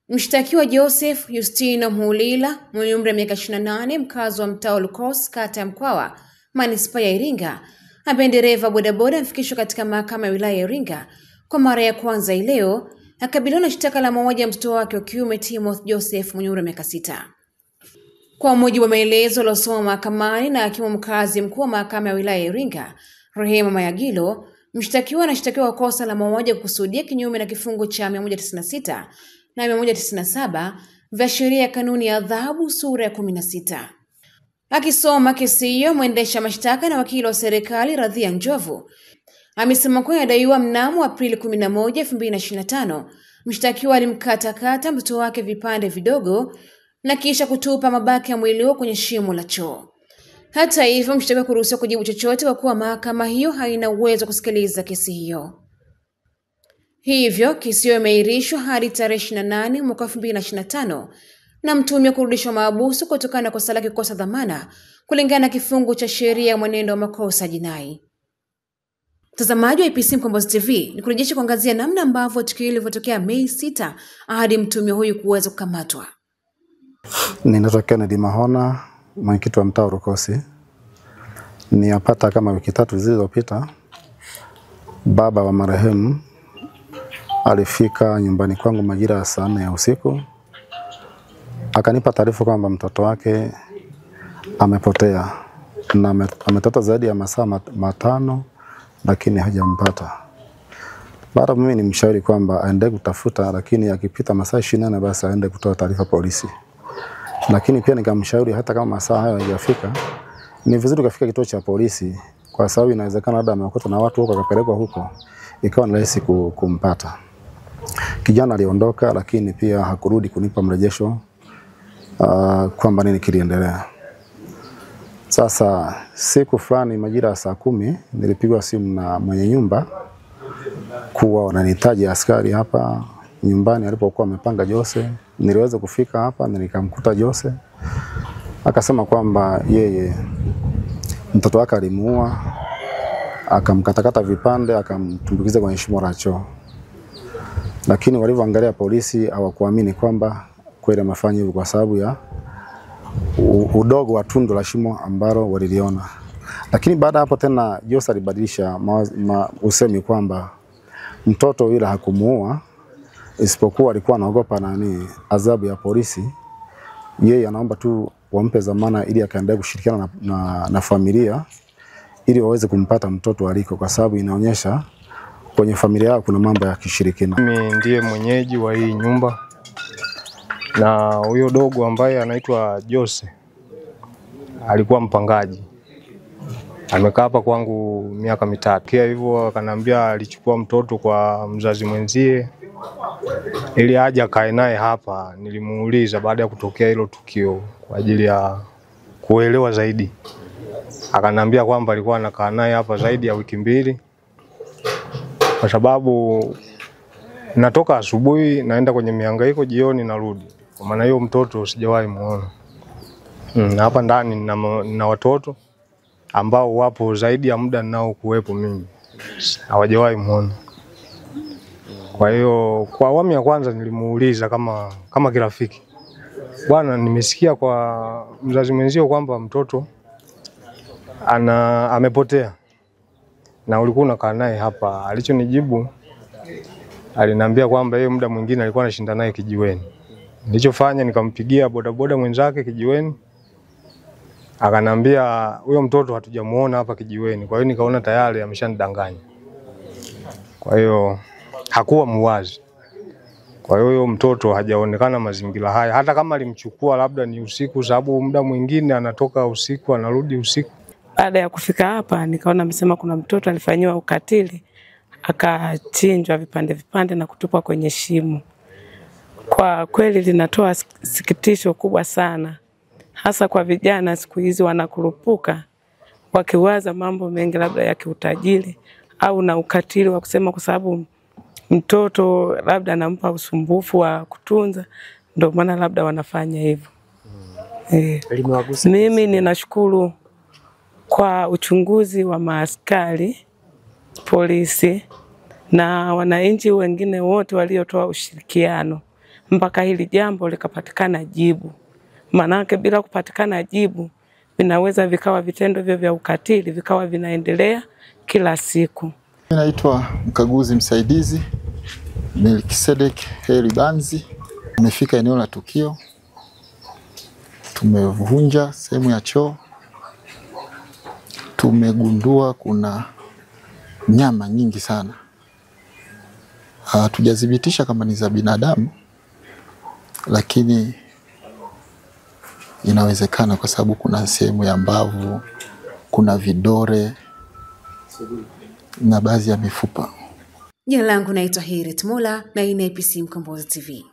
Mshtakiwa Joseph Justino Mhulila mwenye umri wa miaka 28, mkazi wa mtaa Lukos, kata ya Mkwawa, manispaa ya Iringa, ambaye dereva bodaboda amefikishwa katika mahakama ya wilaya ya Iringa kwa mara ya kwanza leo, akabiliwa na shtaka la mauaji ya mtoto wake wa kiume Timothy Joseph mwenye umri wa miaka 6. Kwa mujibu wa maelezo yaliyosomwa mahakamani na hakimu mkazi mkuu wa mahakama ya wilaya ya Iringa, Rehema Mayagilo, mshtakiwa anashtakiwa kwa kosa la mauaji ya kukusudia kinyume na kifungu cha 196 na 197 vya sheria ya kanuni ya adhabu sura ya 16. Akisoma kesi hiyo, mwendesha mashtaka na wakili wa serikali Radhia Njovu amesema kuwa inadaiwa mnamo Aprili 11, 2025 mshtakiwa alimkata mtoto wake vipande vidogo na kisha kutupa mabaki ya mwili huo kwenye shimo la choo. Hata hivyo, mshtakiwa kuruhusiwa kujibu chochote kwa kuwa mahakama hiyo haina uwezo kusikiliza kesi hiyo. Hivyo kesi hiyo imeahirishwa hadi tarehe 28 mwaka 2025 na mtuhumiwa kurudishwa mahabusu kutokana na kosa lake kukosa dhamana kulingana na kifungu cha sheria ya mwenendo wa makosa jinai. Mtazamaji wa IPC Mkombozi TV, nikurejesha kuangazia namna ambavyo tukio lilivyotokea Mei 6 hadi mtuhumiwa huyu kuweza kukamatwa. Ninatokea Kennedy Mahona, mwenyekiti wa mtaa Lukos. Niapata kama wiki 3 zilizopita, baba wa marehemu alifika nyumbani kwangu majira ya saa 4 ya usiku. Akanipa taarifa kwamba mtoto wake amepotea na ametoka zaidi ya masaa 5 lakini hajampata. Baada mimi nimshauri kwamba aende kutafuta, lakini akipita masaa 24 basi aende kutoa taarifa polisi. Lakini pia nikamshauri hata kama masaa hayo hayajafika, ni vizuri kufika kituo cha polisi kwa sababu inawezekana labda amekutwa na watu huko akapelekwa huko, ikawa ni rahisi kumpata. Kijana aliondoka, lakini pia hakurudi kunipa mrejesho kwamba nini kiliendelea. Sasa siku fulani majira ya saa 10 nilipigwa simu na mwenye nyumba kuwa wananihitaji askari hapa nyumbani alipokuwa amepanga Jose. Niliweza kufika hapa na nikamkuta Jose. Akasema kwamba yeye mtoto wake alimuua, akamkatakata vipande, akamtumbukiza kwenye shimo la choo. Lakini walivyoangalia polisi hawakuamini kwamba kweli amefanya hivyo kwa sababu ya udogo wa tundu la shimo ambalo waliliona. Lakini baada hapo tena Jose alibadilisha usemi kwamba mtoto yule hakumuua, isipokuwa alikuwa anaogopa adhabu ya polisi. Yeye anaomba tu wampe dhamana ili akaendelee kushirikiana na familia ili waweze kumpata mtoto aliko, kwa sababu inaonyesha kwenye familia yao kuna mambo ya kishirikina. Mimi ndiye mwenyeji wa hii nyumba, na huyo dogo ambaye anaitwa Jose alikuwa mpangaji. Amekaa hapa kwangu miaka 3. Kia hivyo akaniambia alichukua mtoto kwa mzazi mwenzie ili aje akae naye hapa. Nilimuuliza baada ya kutokea hilo tukio kwa ajili ya kuelewa zaidi. Akaniambia kwamba alikuwa anakaa naye hapa zaidi ya wiki 2 kwa sababu natoka asubuhi naenda kwenye mihangaiko, jioni narudi. Kwa maana hiyo mtoto sijawahi muona. Hapa ndani nina watoto ambao wapo zaidi ya muda ninao kuwepo mimi. Hawajawahi muona. Kwa hiyo kwa awamu ya kwanza nilimuuliza kama kirafiki, bwana, nimesikia kwa mzazi mwenzio kwamba mtoto amepotea na ulikuwa unakaa naye hapa. Alichonijibu, aliniambia kwamba yeye muda mwingine alikuwa anashinda naye kijiweni. Nilichofanya nikampigia bodaboda mwenzake kijiweni, akanambia huyo mtoto hatujamuona hapa kijiweni. Kwa hiyo nikaona tayari ameshanidanganya. Kwa hiyo hakuwa muwazi. Kwa hiyo mtoto hajaonekana mazingira haya. Hata kama alimchukua labda ni usiku, sababu muda mwingine anatoka usiku anarudi usiku. Baada ya kufika hapa nikaona amesema kuna mtoto alifanywa ukatili, akachinjwa vipande na kutupwa kwenye shimo. Kwa kweli linatoa sikitisho kubwa sana, hasa kwa vijana siku hizi wanakurupuka wakiwaza mambo mengi labda ya kiutajiri au na ukatili wa kusema kwa sababu mtoto labda anampa usumbufu wa kutunza, ndio maana labda wanafanya hivyo. Mimi ninashukuru kwa uchunguzi wa maaskari polisi na wananchi wengine wote waliotoa ushirikiano mpaka hili jambo likapatikana jibu. Manake bila kupatikana jibu vinaweza vikawa vitendo hivyo vya ukatili vikawa vinaendelea kila siku. Naitwa mkaguzi msaidizi Melkisedek Heri Banzi. Nimefika eneo la tukio. Tumevunja sehemu ya choo. Tumegundua kuna nyama nyingi sana. Hatujadhibitisha kama ni za binadamu, lakini inawezekana kwa sababu kuna sehemu ya mbavu, kuna vidore na baadhi ya mifupa. Jina langu naitwa Hirit Mola na hii ni IPC Mkombozi TV.